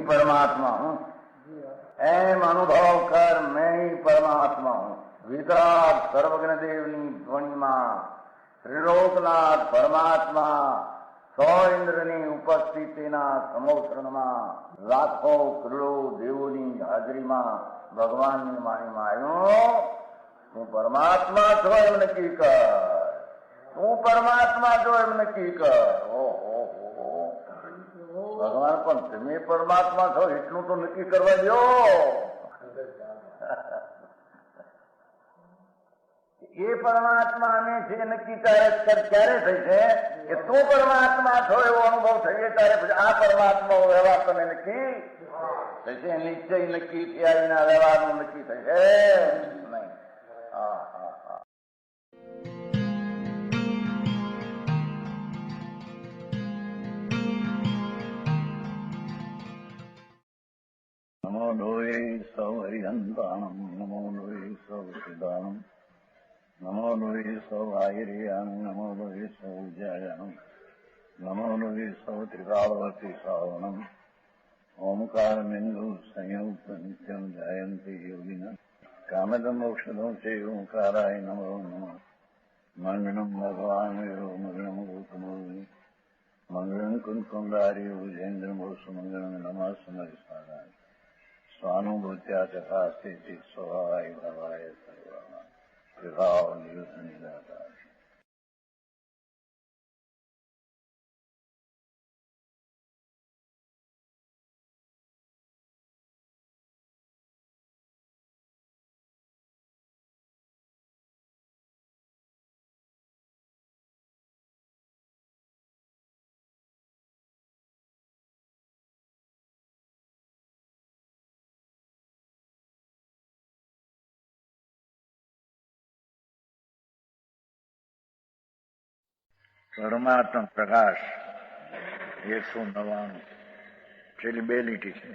परमात्मा हूँ, एम अनुभव कर मैं ही परमात्मा हूँ। वितराग सर्वज्ञ देवनी ध्वनि में त्रिलोकनाथ परमात्मा 100 इंद्રની ઉપસ્થિતિના સમોત્સવમાં લાખો કરોડો દેવોની હાજરીમાં ભગવાનની વાણીમાં આવ્યો, તું પરમાત્મા છો એમ નક્કી કર, તું પરમાત્મા છો એમ નક્કી કર. ઓહો, ભગવાન પણ તમે પરમાત્મા છો એટલું તો નક્કી કરવા દો. એ પરમાત્માને છે નક્કી ક્યારે થઈ છે કે તું પરમાત્મા છો એવો અનુભવ થઈએ ત્યારે પછી આ પરમાત્મા વ્યવહાર તમે નક્કી થશે. નિશ્ચય નક્કી થયા વિના વ્યવહારનું નક્કી થશે નહીં. હા હા હા. નમો લોહે સૌ હરિહંતાણમ, નમો લોહે સૌ સિદ્ધાણમ, નમો લોહે સૌ આયર્યાણમ, નમો લોહે સૌ જયાણમ, નમો લોહે સૌ ત્રિકાળવતી શ્રાવણમ. ઓમકાર બિંદુ સંયુક્ત નિત્યમ જાયંતી યોગિના કામદમ ઔષધમ છે ઓંકારાય નમો નમઃ. મંગળમ ભગવાન વિરો મંગળમ ગૌતમોર્મિ, મંગળમ કુંકુંડારી ભુજેન્દ્ર મોસુ, મંગળમ નમઃ સમરિસારાય સ્વાનુભૂત્યા તથા સ્થિતિ સ્વભાવાય ભવાય સર્વમાં વિભાવ નિયુદ્ધ નિરાકાર. પરમાત્મા પ્રકાશ 199 છેલ્લી બે લીટી છે.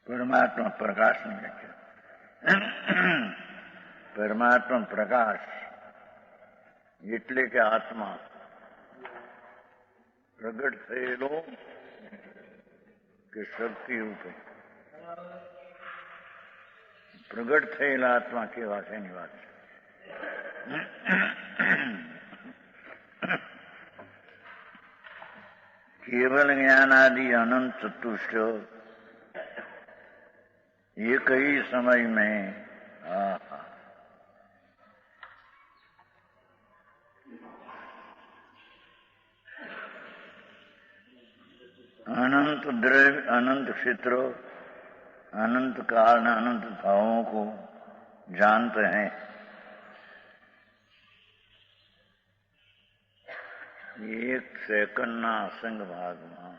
પરમાત્મા પ્રકાશની વ્યાખ્યા. પરમાત્મા પ્રકાશ એટલે કે આત્મા પ્રગટ થયેલો કે શક્તિ રૂપે પ્રગટ થયેલા આત્મા કેવા છે એની વાત છે. કેવલ જ્ઞાનાદि अनंत चतुष्ट एक ही समय में अनंत द्रव्य, अनंत क्षेत्रों, अनंत काल, अनंत भावों को जानते हैं. એક સેકન્ડના અસંગ ભાગમાં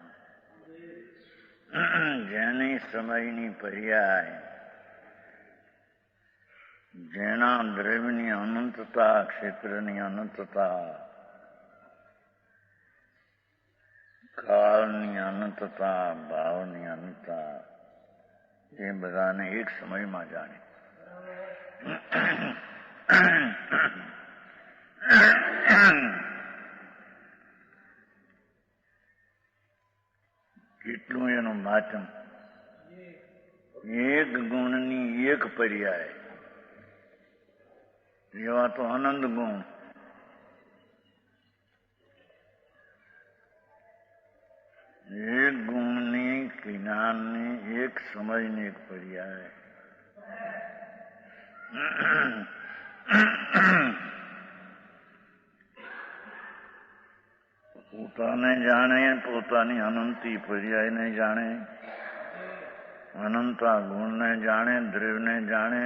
જેની સમયની પર્યાય, જેના દ્રવ્યની અનંતતા, ક્ષેત્રની અનંતતા, કાળની અનંતતા, ભાવની અનંતતા, એ બધાને એક સમયમાં જાણે. કેટલું એનું માધ્યમ. એક ગુણની એક પર્યાય એવા તો આનંદ ગુણ. એક ગુણની જ્ઞાનની એક સમયની એક પર્યાય. પોતાને જાણે, પોતાની અનંતી પર્યાયને જાણે, અનંતા ગુણને જાણે, દ્રવ્યને જાણે,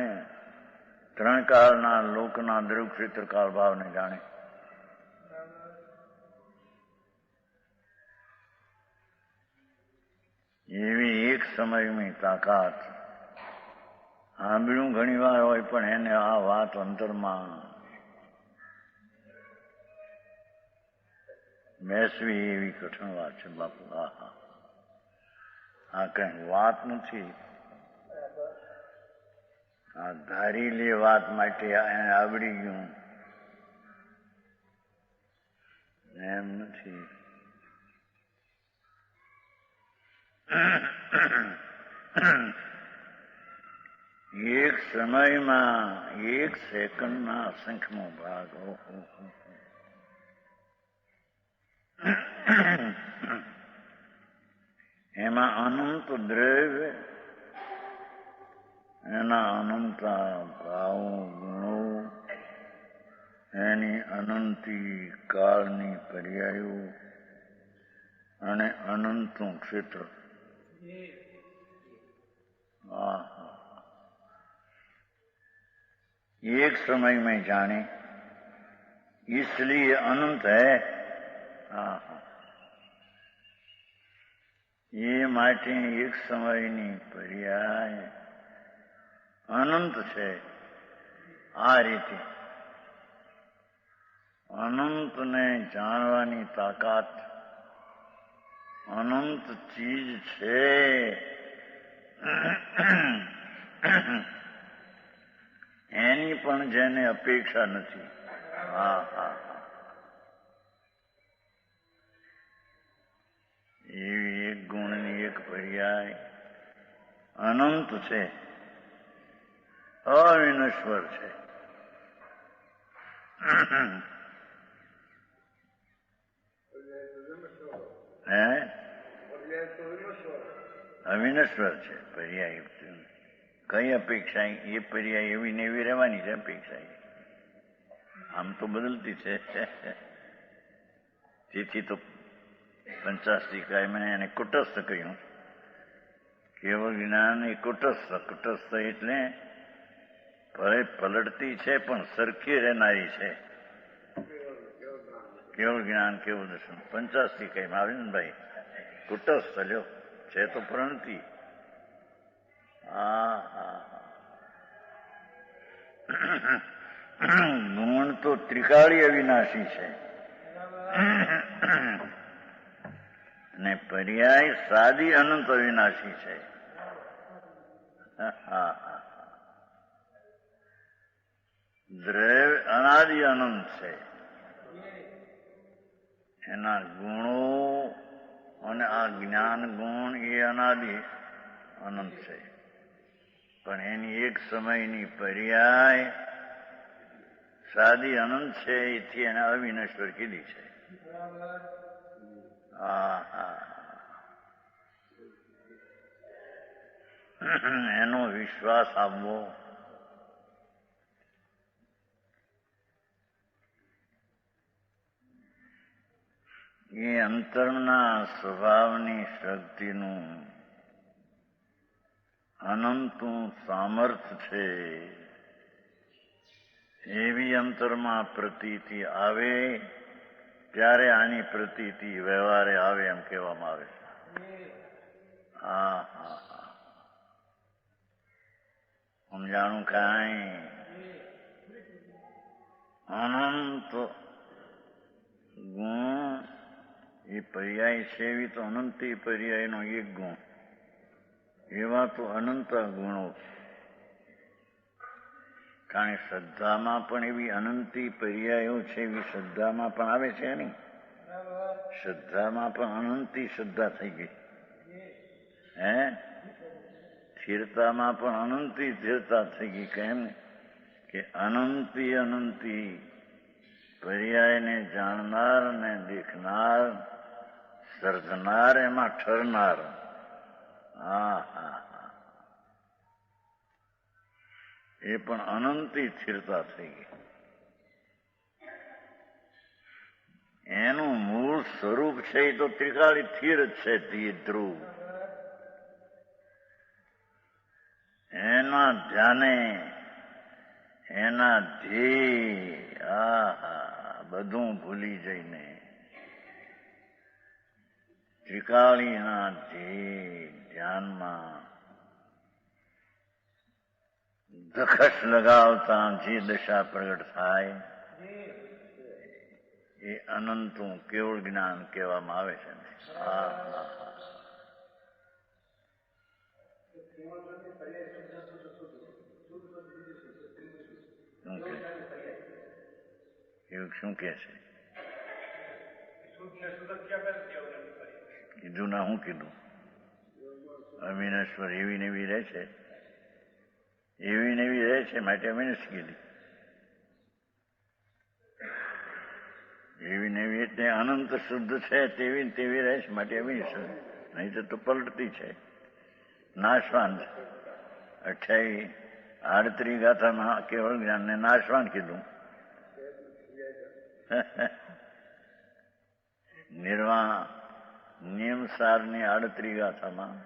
ત્રણ કાળના લોકના દ્રવ્ય ક્ષેત્ર કાળ ભાવને જાણે. એવી એક સમયની તાકાત. સાંભળ્યું ઘણી વાર હોય પણ એને આ વાત અંતરમાં બેસવી એવી કઠણ વાત છે બાપુ. આ કઈ વાત નથી. આ ધારેલી વાત માટે એને આવડી ગયું એમ નથી. એક સમયમાં એક સેકન્ડના અસંખ્યનો ભાગ. એમાં અનંત દ્રવ્ય, એના અનંત ભાવો ગુણો, એની અનંતી કાળની પર્યાયો અને અનંતનું ક્ષેત્ર. एक समय में जाने इसलिए अनंत है. ये માટે એક સમયની પર્યાય અનંત છે. આ રીતે અનંતને જાણવાની તાકાત અનંત ચીજ છે. એની પણ જેને અપેક્ષા નથી. એવી એક ગુણની એક પર્યાય અનંત છે, અવિનશ્વર છે. અવિનશ્વર છે પર્યાય. કઈ અપેક્ષા? એ પર્યાય એવી ને એવી રહેવાની છે. અપેક્ષા આમ તો બદલતી છે. તેથી તો પંચાસ્તિકાએ મને એને કુટસ્થ કહ્યું. કેવળ જ્ઞાન એ કુટસ્થ. કુટસ્થ એટલે પલટતી છે પણ સરખી રહેનારી છે. કેવળ જ્ઞાન, કેવું દર્શન. પંચાસ્તિકામાં આવે ને ભાઈ, કુટસ્થ લ્યો છે તો પ્રણતિ. ગુણ તો ત્રિકાળી અવિનાશી છે અને પર્યાય સાદી અનંત અવિનાશી છે. દ્રવ્ય અનાદિ અનંત છે. એના ગુણો અને આ જ્ઞાન ગુણ એ અનાદિ અનંત છે. પણ એની એક સમયની પર્યાય સાદી અનંત છે. એથી એને અવિનશ્વર કીધી છે. એનો વિશ્વાસ આપવો એ અંતરના સ્વભાવની શક્તિનું અનંતનું સામર્થ્ય છે. એવી અંતરમાં પ્રતીતિ આવે ત્યારે આની પ્રતીતિ વ્યવહારે આવે એમ કહેવામાં આવે. સમજાણું કાંઈ? અનંત ગુણ એ પર્યાય છે. એવી તો અનંતી પર્યાયનો એક ગુણ. એવા તો અનંત ગુણો. કારણ કે શ્રદ્ધામાં પણ એવી અનંતી પર્યાયો છે. એવી શ્રદ્ધામાં પણ આવે છે નહીં? શ્રદ્ધામાં પણ અનંતી શ્રદ્ધા થઈ ગઈ. સ્થિરતામાં પણ અનંતી સ્થિરતા થઈ ગઈ. કેમ કે અનંતી પર્યાયને જાણનાર ને દેખનાર, સર્જનાર, એમાં ઠરનાર. એ પણ અનંતી સ્થિરતા થઈ ગઈ. એનું મૂળ સ્વરૂપ છે એ તો ત્રિકાળી સ્થિર જ છે. ધ્રુવ એના ધ્યાને, એના ધ્યેય બધું ભૂલી જઈને ત્રિકાળીના ધ્યાનમાં દખશ લગાવતા જે દશા પ્રગટ થાય એ અનંતનું કેવળ જ્ઞાન કહેવામાં આવે છે ને. હા હા એવું શું કે છે? કીધું ના શું કીધું? અવિનશ્વર એવી ને એવી રહે છે, એવી ને એવી રહે છે માટે અવિનશ કીધી. એવી ને એવી એટલે અનંત શુદ્ધ છે તેવી ને તેવી રહે છે માટે અવિનશ. નહીં તો પલટતી છે, નાશવાન. 38 ગાથામાં કેવળ જ્ઞાનને નાશવાન કીધું. નિર્વાણ નિયમસારની 38 ગાથામાં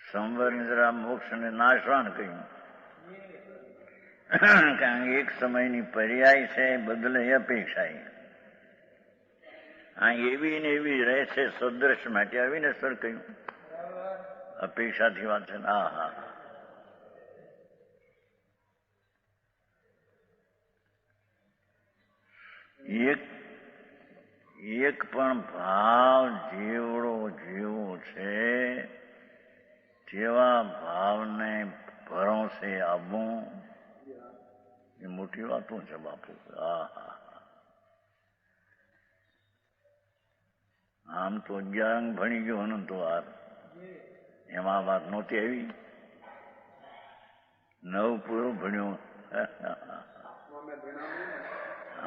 સંવર નિદ્રા મોક્ષને નાશવાન કહ્યું. કારણ કે એક સમયની પર્યાય છે, બદલે અપેક્ષા. આ એવી ને એવી રહે છે સદ્રશ માટે અવિનશ્વર કહ્યું. અપેક્ષાથી વાત છે. હા હા એક પણ ભાવ જેવડો જેવો છે તેવા ભાવને ભરોસે આવવું એ મોટી વાતો છે બાપુ. આમ તો 11 અંગ ભણી ગયો અનંતવાર, એમાં વાત નહોતી આવી. 9 પૂરું ભણ્યું,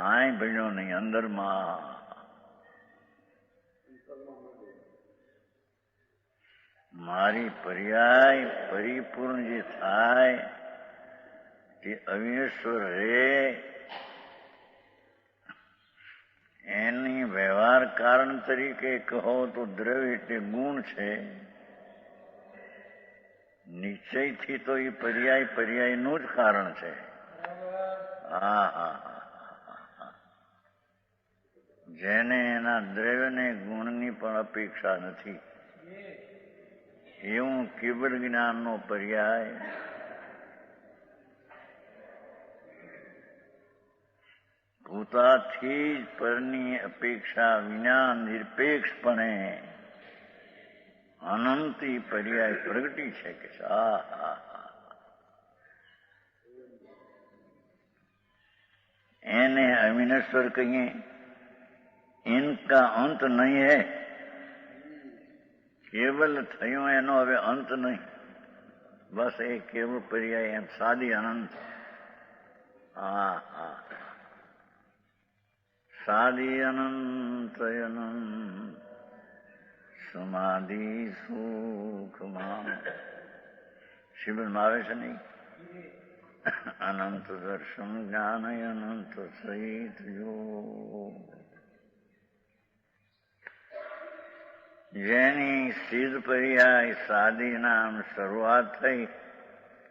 હાય ભણ્યો નહીં અંદરમાં. મારી પર્યાય પરિપૂર્ણ જે થાય તે અવિનશ્વર રે, એની વ્યવહાર કારણ તરીકે કહો તો દ્રવ્ય એટલે ગુણ છે. નિશ્ચયથી તો એ પર્યાયનું જ કારણ છે. હા હા જેને એના દ્રવ્યને ગુણની પણ અપેક્ષા નથી એવું કેવળ જ્ઞાનનો પર્યાય પોતાથી જ પરની અપેક્ષા વિના નિરપેક્ષપણે અનંતી પર્યાય પ્રગટી છે કે એને અવિનશ્વર કહીએ. ઇનકા અંત નહીં હે. કેવલ થયું એનો હવે અંત નહીં, બસ એ કેવળ પર્યાય એમ સાદી અનંત. હા હા સાદી અનંત અનંત સમાધિ સુખમાં શિબિરમાં આવે છે નહીં. અનંત દર્શન જ્ઞાન અનંત સહિત યોગ. જેની સિદ્ધ પર્યાય સાદી નામ શરૂઆત થઈ,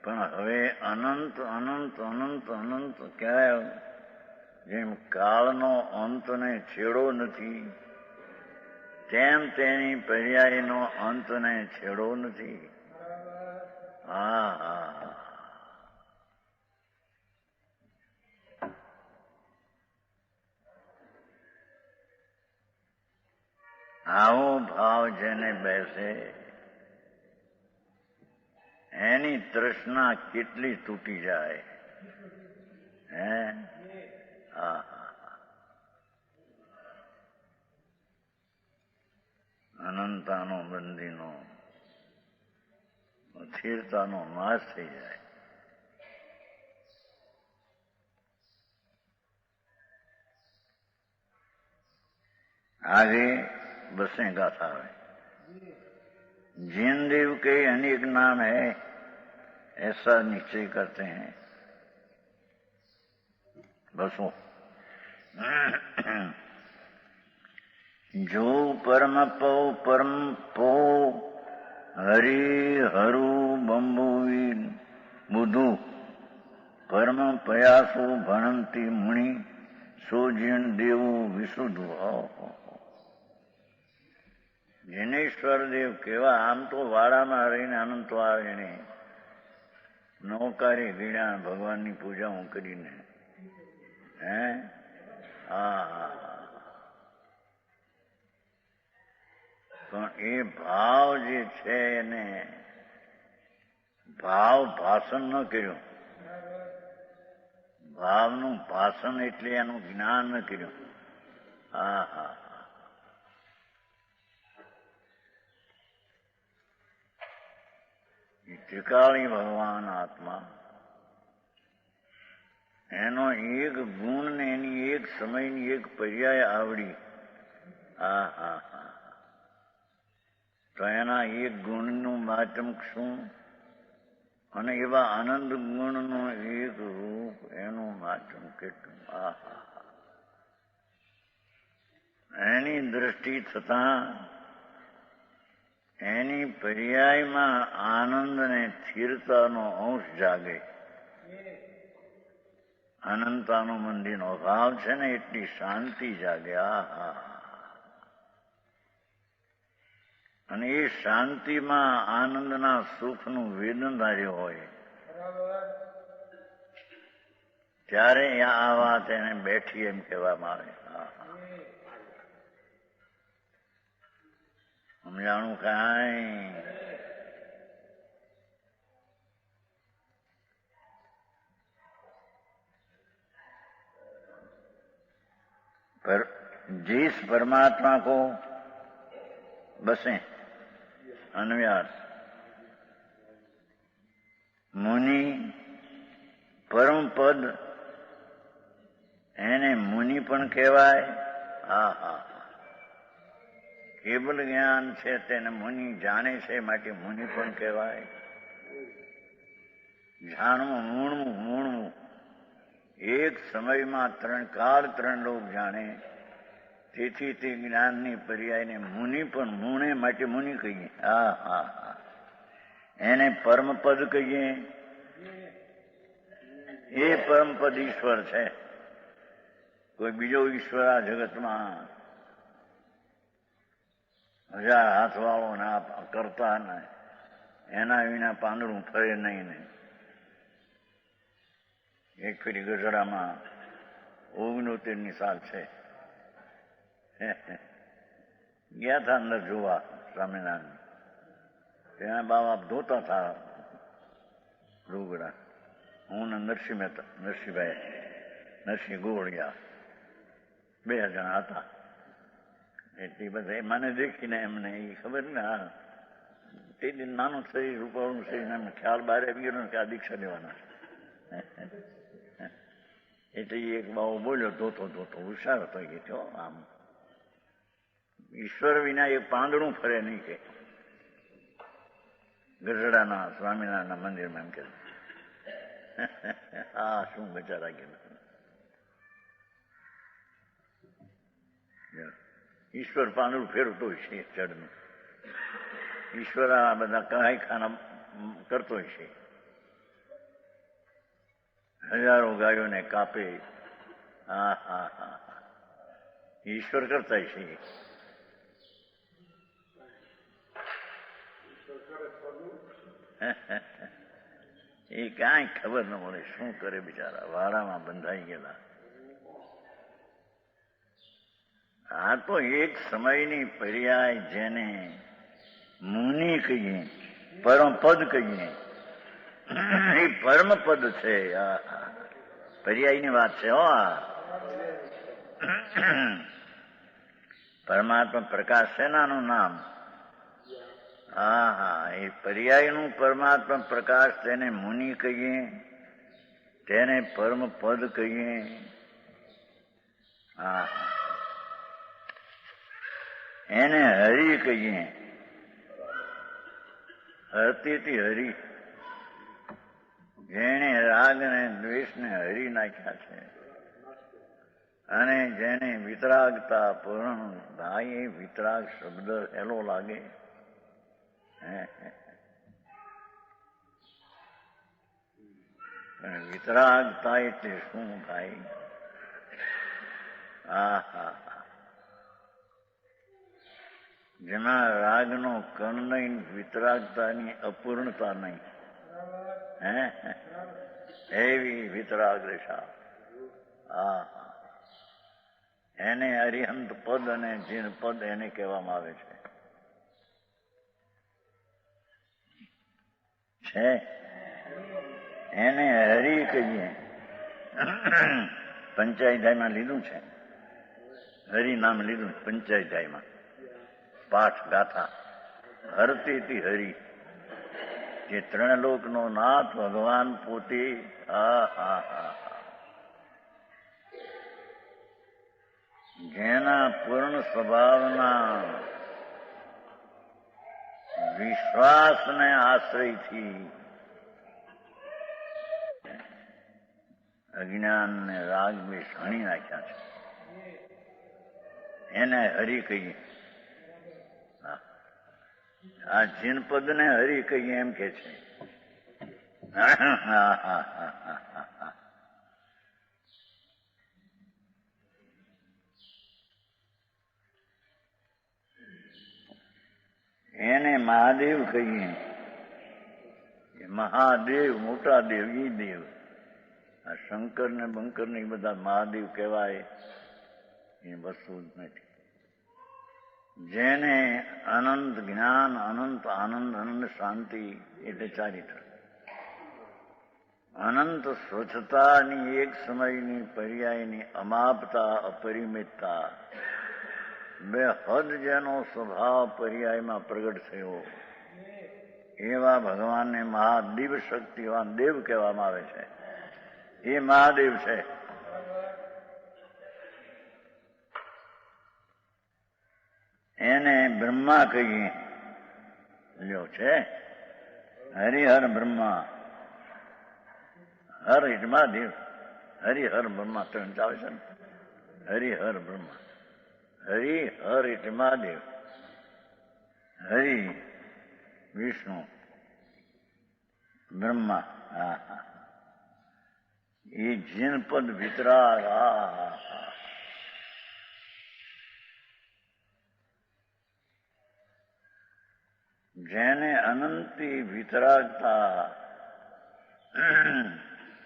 પણ હવે અનંત અનંત અનંત અનંત કહેવાય. જેમ કાળનો અંતને છેડો નથી તેમ તેની પર્યાયનો અંતને છેડો નથી. હા હા આવો ભાવ જેને બેસે એની તૃષ્ણા કેટલી તૂટી જાય. હે અનંતાનો બંધીનો સ્થિરતાનો નાશ થઈ જાય. आगे बसें गाथा है. जिन देव के अनेक नाम है ऐसा निश्चय करते हैं. बसो जो परम पो हरि हरु बंबुवी बुधु परम प्रयासो भणंती मुनि सो जीण देवो विशुद्ध. जिनेश्वर देव केवा आम तो वाड़ामां रहीने अनंतवार एणे नौकारे गीड्या भगवाननी पूजाओ करीने. હે હા એ ભાવ જે છે એને ભાવ ભાષણ ન કર્યું. ભાવનું ભાષણ એટલે એનું જ્ઞાન ન કર્યું. હા હા ત્રિકાળી ભગવાન આત્મા એનો એક ગુણ ને એની એક સમયની એક પર્યાય આવડી. હા હા હા તો એના એક ગુણનું માધ્યમ શું અને એવા આનંદ ગુણનું એક રૂપ એનું માધ્યમ કેટલું. હા હા એની દ્રષ્ટિ થતા એની પર્યાયમાં આનંદ ને સ્થિરતાનો અંશ જાગે. અનંતાનો મંદિરનો ભાવ છે ને એટલી શાંતિ જાગે. આહા અને એ શાંતિમાં આનંદના સુખનું વેદન ધાર્યું હોય ત્યારે આ વાત એને બેઠી એમ કહેવામાં આવે. સમજાણું કાંઈ? पर जिस परमात्मा को बसे अन्व्यास मुनि परम पद એને મુનિ પણ કહેવાય. હા હા કેવલ જ્ઞાન છે તેને મુનિ જાણે છે માટે મુનિ પણ કહેવાય. જાણવું મૂણવું મૂણવું એક સમયમાં ત્રણ કાળ ત્રણ લોક જાણે તેથી તે જ્ઞાનની પર્યાયને મુનિ પણ મૂણે માટે મુનિ કહીએ. હા હા હા એને પરમપદ કહીએ. એ પરમપદ ઈશ્વર છે. કોઈ બીજો ઈશ્વર આ જગતમાં હજાર હાથવાળો ના કરતા ને એના વિના પાંદડું ફરે નહીં ને. એક ફેરી ગઢડામાં 69ની સાલ છે ગયા હતા અંદર જોવા સ્વામિનારાયણ. ત્યાં બાબા ધોતા હતા રૂગડા. હું ને નરસિંહ મહેતા, નરસિંહ ગોળિયા 2 જણા હતા. એટલી બધા મને દેખીને એમને એ ખબર ને હા તે દિન નાનું શરીર રૂપાળું શરીર એમને ખ્યાલ બહાર આવી ગયો ને કે આ દીક્ષા લેવાના. એટલે એક બાવો બોલ્યો ધોતો ધોતો હોશિયાર હતો કે છો આમ ઈશ્વર વિના એક પાંદડું ફરે નહીં કે ગઢડાના સ્વામિનારાયણના મંદિરમાં એમ કે હા શું બચારા ગયા. ઈશ્વર પાંદડું ફેરવતો છે જળનું. ઈશ્વર આ બધા કહાઈ ખાના કરતો છે. હજારો ગાયોને કાપે. હા હા હા ઈશ્વર કરતા છે. એ કાંઈ ખબર ન મળે શું કરે બિચારા વાડામાં બંધાઈ ગયેલા. આ તો એક સમયની પર્યાય જેને મુનિ કહીએ પરમપદ કહીએ એ પરમપદ છે. પર્યાયની વાત છે. હો પરમાત્મા પ્રકાશ છે નાનું નામ. હા હા એ પર્યાયનું પરમાત્મા પ્રકાશ તેને મુનિ કહીએ તેને પરમપદ કહીએ. હા એને હરિ કહીએ. હરતીથી હરિ જેણે રાગ અને દ્વેષને હરી નાખ્યા છે અને જેને વિતરાગતા પૂર્ણ ભાઈ વિતરાગ શબ્દ હેલો લાગે. વિતરાગતા એટલે શું ભાઈ? હા હા જેમાં રાગનો કણ નહીં વિતરાગતાની અપૂર્ણતા નહીં એવી વિતરાગ રેખા. હા એને અરિહંત પદ અને જીન પદ એને કહેવામાં આવે છે. છે, એને હરિ કહીએ. પંચાયતાઈમાં લીધું છે, હરિ નામ લીધું પંચાયતાઈમાં, પાઠ ગાથા. હરતી હરિ, જે ત્રણ લોકનો નાથ ભગવાન પોતે. જેના પૂર્ણ સ્વભાવના વિશ્વાસને આશ્રયથી અજ્ઞાનને રાગ દ્વેષ હણી નાખ્યા છે, એને હરિ કહીએ. આ જીનપદને હરિ કહીએ એમ કે છે. એને મહાદેવ કહીએ. મહાદેવ, મોટા દેવ, ઈ દેવ. આ શંકર ને બંકર ને બધા મહાદેવ કહેવાય એ વસ્તુ જ નથી. જેને અનંત જ્ઞાન, અનંત આનંદ, અનંત શાંતિ એટલે ચારિત્ર, અનંત સ્વચ્છતાની, એક સમયની પર્યાયની અમાપતા, અપરિમિતતા, બે હદ જેનો સ્વભાવ પર્યાયમાં પ્રગટ થયો, એવા ભગવાનને મહાદિવ શક્તિવાન દેવ કહેવામાં આવે છે. એ મહાદેવ છે. એને બ્રહ્મા કહીએ. લ્યો છે હરિહર બ્રહ્મા. હર એટલે મહાદેવ, હરિહર બ્રહ્મા ત્રણ ચાલે છે ને. હરિહર બ્રહ્મા, હરિહર એટલે મહાદેવ, હરિ વિષ્ણુ, બ્રહ્મા. એ જીનપદ વિતરાગ. જેને અનંતી વિતરાગતા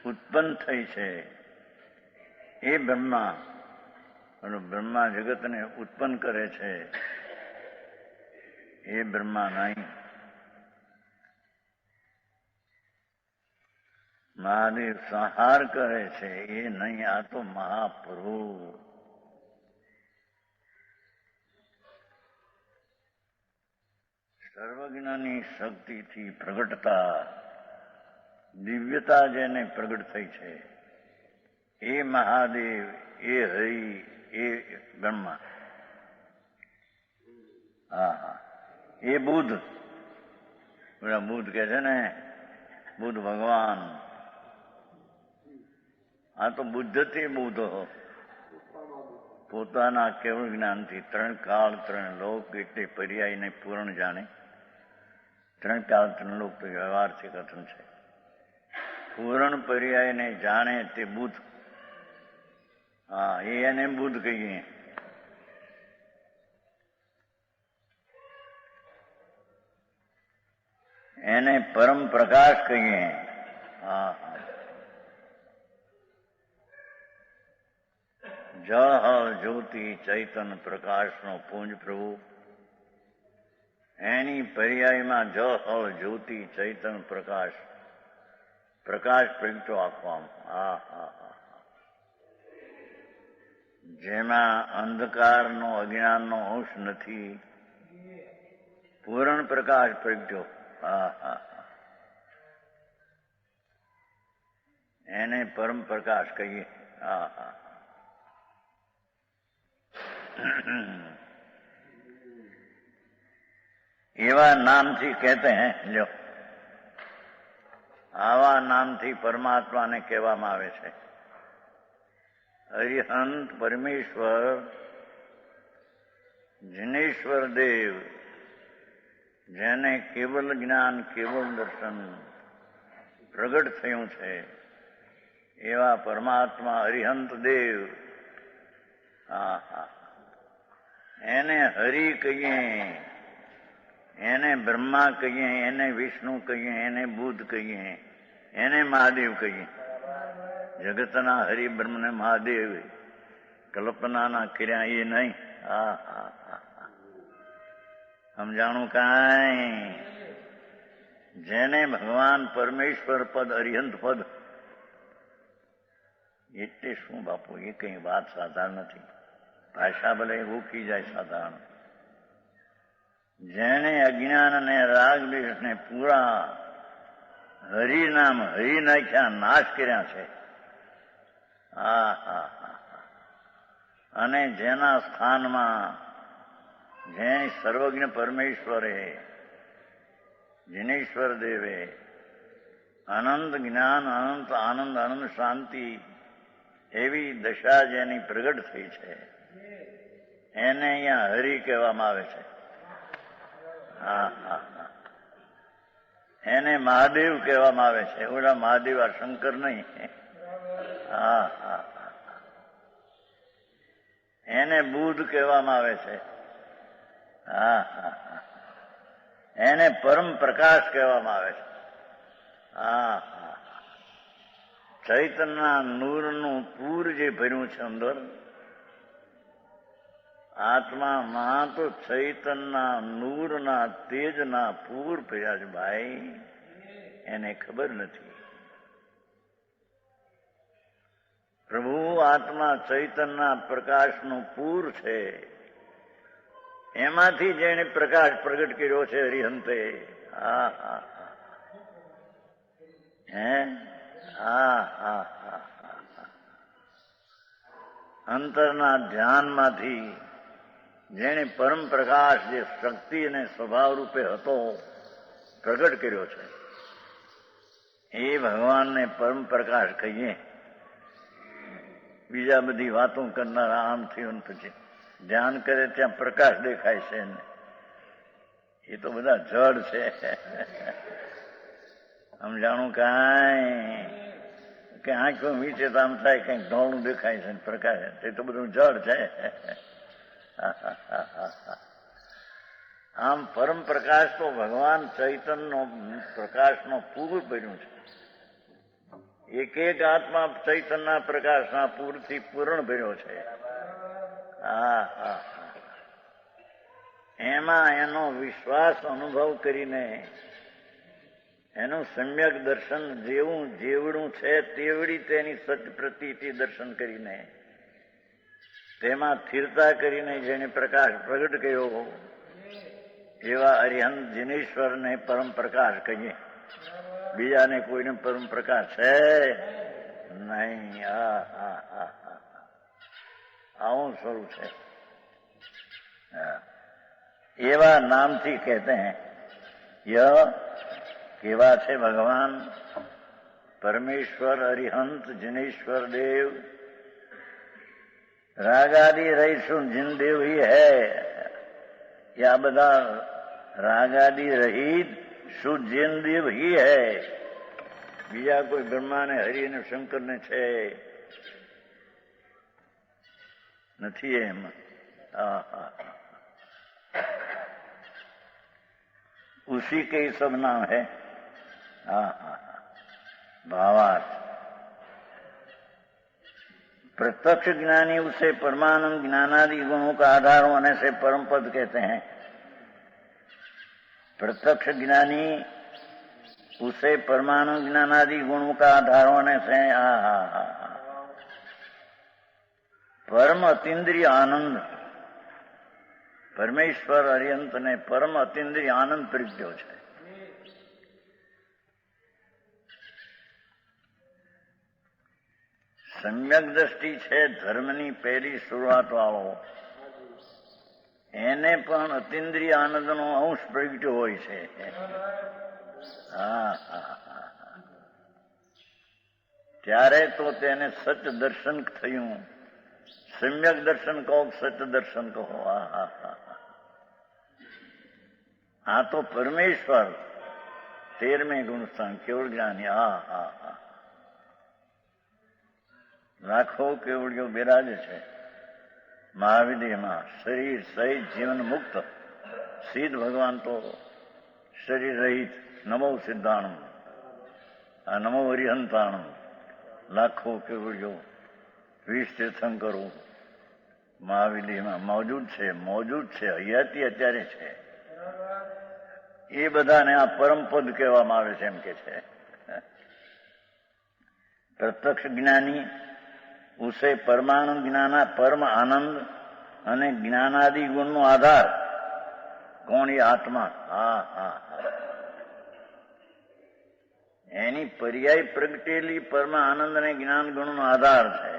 ઉત્પન્ન થઈ છે એ બ્રહ્મા. બ્રહ્મા જગતને ઉત્પન્ન કરે છે એ બ્રહ્મા નહીં. મહાદેવ સંહાર કરે છે એ નહીં. આ તો મહાપ્રભુ. સર્વજ્ઞની શક્તિથી પ્રગટતા, દિવ્યતા જેને પ્રગટ થઈ છે એ મહાદેવ, એ હરિ, એ બ્રહ્મા. એ બુદ્ધ. પેલા બુદ્ધ કે છે ને, બુદ્ધ ભગવાન. આ તો બુદ્ધથી બુદ્ધ પોતાના કેવળ જ્ઞાનથી ત્રણ કાળ, ત્રણ લોક એટલે પર્યાયને પૂર્ણ જાણે. ત્રણ કાળ, ત્રણ લોક તો વ્યવહારથી કથન છે. પૂર્ણ પર્યાયને જાણે તે બુદ્ધ. એને બુદ્ધ કહીએ. એને પરમ પ્રકાશ કહીએ. જળ જ્યોતિ ચૈતન પ્રકાશનો પુંજ પ્રભુ. એની પર્યાયમાં જળ જ્યોતિ ચૈતન પ્રકાશ, પ્રકાશ પ્રગટો આપવામાં. જેમાં અંધકારનો, અજ્ઞાનનો અંશ નથી, પૂર્ણ પ્રકાશ પ્રગટ્યો. એને પરમ પ્રકાશ કહીએ. એવા નામથી કહેતે હૈ. લ્યો, આવા નામથી પરમાત્માને કહેવામાં આવે છે. અરિહંત પરમેશ્વર, જિનેશ્વર દેવ, જેને કેવલ જ્ઞાન, કેવલ દર્શન પ્રગટ થયું છે એવા પરમાત્મા અરિહંત દેવ. એને હરિ કહીએ, એને બ્રહ્મા કહીએ, એને વિષ્ણુ કહીએ, એને બુદ્ધ કહીએ, એને મહાદેવ કહીએ. જગતના હરિ બ્રહ્મને મહાદેવ કલ્પનાના કર્યા એ નહીં. સમજાણું કાંઈ? જેને ભગવાન પરમેશ્વર પદ અરિહંત પદ, એટલે શું બાપુ, એ કઈ વાત સાધારણ નથી. ભાષા ભલે ઉકી જાય સાધારણ. જેને અજ્ઞાન અને રાગ દ્વેષને પૂરા હરિનામ હરી નાખ્યા, નાશ કર્યા છે. અને જેના સ્થાનમાં જેની સર્વજ્ઞ પરમેશ્વરે જિનેશ્વર દેવે અનંત જ્ઞાન, અનંત આનંદ, અનંત શાંતિ એવી દશા જેની પ્રગટ થઈ છે, એને અહીંયા હરિ કહેવામાં આવે છે. એને મહાદેવ કહેવામાં આવે છે. ઓલા મહાદેવ આ શંકર નહીં. એને બુદ્ધ કહેવામાં આવે છે. એને પરમ પ્રકાશ કહેવામાં આવે છે. ચૈતન્યના નૂરનું પૂર જે ભર્યું છે અંદર આત્મામાં, તો ચૈતન્યના નૂરના તેજના પૂર ભર્યા છે ભાઈ. એને ખબર નથી. પ્રભુ આત્મા ચૈતન્યના પ્રકાશનું પૂર છે. એમાંથી જેને પ્રકાશ પ્રગટ કર્યો છે હરિહંતે. અંતરના ધ્યાનમાંથી જેને પરમ પ્રકાશ, જે શક્તિ અને સ્વભાવ રૂપે હતો, પ્રગટ કર્યો છે, એ ભગવાનને પરમ પ્રકાશ કહીએ. બીજા બધી વાતો કરનારા આમ થયું પછી ધ્યાન કરે ત્યાં પ્રકાશ દેખાય છે. એ તો બધા જડ છે. સમજાણું કાંઈ કે આંખો મીચે તો આમ થાય કંઈક ધોળું દેખાય છે પ્રકાશ, એ તો બધું જડ છે. આમ પરમ પ્રકાશ તો ભગવાન ચૈતન્યનો પ્રકાશનો પૂર બન્યું છે. એક એક આત્મા ચૈતન્યના પ્રકાશના પૂરથી પૂર્ણ ભર્યો છે. એમાં એનો વિશ્વાસ અનુભવ કરીને, એનું સમ્યક દર્શન જેવું જેવડું છે તેવડી તેની સત પ્રતીતિ દર્શન કરીને, તેમાં સ્થિરતા કરીને જેને પ્રકાશ પ્રગટ કર્યો, એવા અરિહંત જિનેશ્વરને પરમ પ્રકાશ કહીએ. બીજાને કોઈને પરમ પ્રકાશ છે નહીં. આવું સ્વરૂપ છે. એવા નામથી કહેતે હૈ. યહ કેવા છે ભગવાન પરમેશ્વર અરિહંત જિનેશ્वर देव. રાગાદી રહીશું જીનદેવ ही है. या બધા રાગાદી રહિત શુદ્ધ જીનદેવ ही है. બીજા કોઈ બ્રહ્માને, હરિ અને શંકરને છે નથી એમ. उसी के ही सब नाम है. भावार्थ. प्रत्यक्ष ज्ञानी उसे परमानंद ज्ञानादि गुणों का आधार होने से परम पद कहते हैं. प्रत्यक्ष ज्ञानी उसे परमानंद ज्ञानादि गुणों का आधार होने से परम अतीन्द्रिय आनंद, પરમેશ્વર અરિહંતને પરમ અતિન્દ્રિય આનંદ પ્રગટ્યો છે. સમ્યક દ્રષ્ટિ છે ધર્મની પહેલી શરૂઆત વાળો, એને પણ અતિન્દ્રિય આનંદનો અંશ પ્રગટ્યો હોય છે. ત્યારે તો તેને સચ દર્શન થયું. સમ્યક દર્શન કહો, સચ દર્શન કહો. આ તો પરમેશ્વર 13મેં ગુણસ્થાન કેવળ જ્ઞાની. લાખો કેવળીઓ બિરાજે છે મહાવિદ્યમાં. શરીર સહિત જીવન મુક્ત સિદ્ધ ભગવાન તો શરીર રહિત. નમો સિદ્ધાણમ, આ નમો હરિહંતાણમ. લાખો કેવળીઓ 20 તીર્થંકરો મહાવિદ્યમાં મોજૂદ છે. અહીંયાથી અત્યારે છે. એ બધાને આ પરમપદ કહેવામાં આવે છે એમ કે છે. પ્રત્યક્ષ જ્ઞાની ઉસે પરમાનંદ જ્ઞાના પરમ આનંદ અને જ્ઞાનાદિ ગુણનો આધાર કોણ? એ આત્મા. હા હા હા. એની પર્યાય પ્રગટેલી પરમ આનંદ અને જ્ઞાન ગુણનો આધાર છે.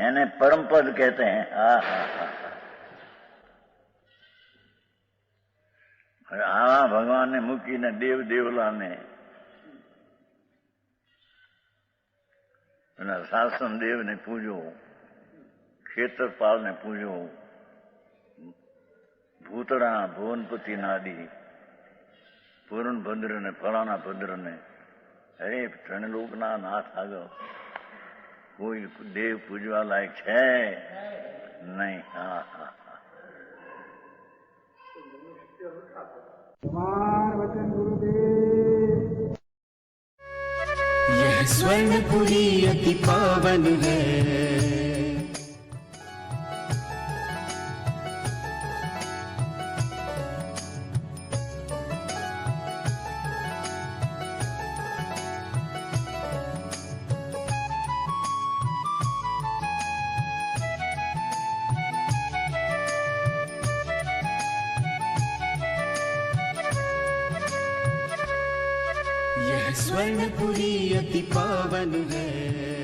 એને પરમપદ કહેતે હૈ. હા હા હા. આવા ભગવાનને મૂકીને દેવ દેવલાને અને શાસન દેવને પૂજો, ખેતરપાલને પૂજો, ભૂતળા ભુવનપતિ નાદી પૂર્ણભદ્ર ને ફલાણા ભદ્રને, અરે ત્રણલોકના નાથ આગળ કોઈ દેવ પૂજવા લાયક છે નહીં. હા હા. यह स्वर्णपुरी अति पावन है. यह स्वर्णपुरी अति पावन है.